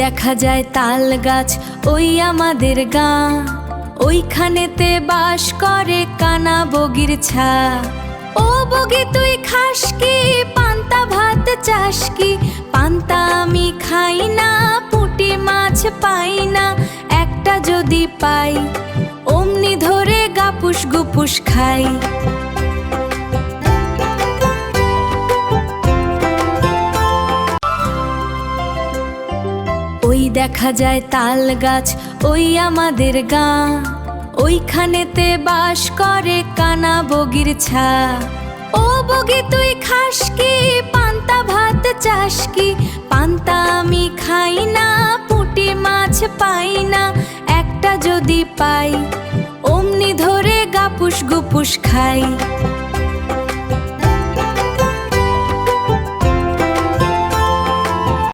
দেখা যায় তাল গাছ ওই আমাদের গাঁ, ওইখানেতে বাস করে কানা বগির ছা। ও বগি তুই খাস কি পান্তা ভাত চাস কি? পান্তা আমি খাই না, পুঁটি মাছ পাই না, একটা যদি পাই অমনি ধরে গাপুস গুপুস খাই। ওই দেখা যায় তাল গাছ ওই আমাদের গাঁ, ওইখানেতে বাস করে কানা বগির ছা। ও বগি তুই খাস কি পান্তা ভাত চাস কি? পান্তা আমি খাই না, পুঁটি মাছ পাই না, একটা যদি পাই অমনি ধরে গাপুস গুপুস খাই।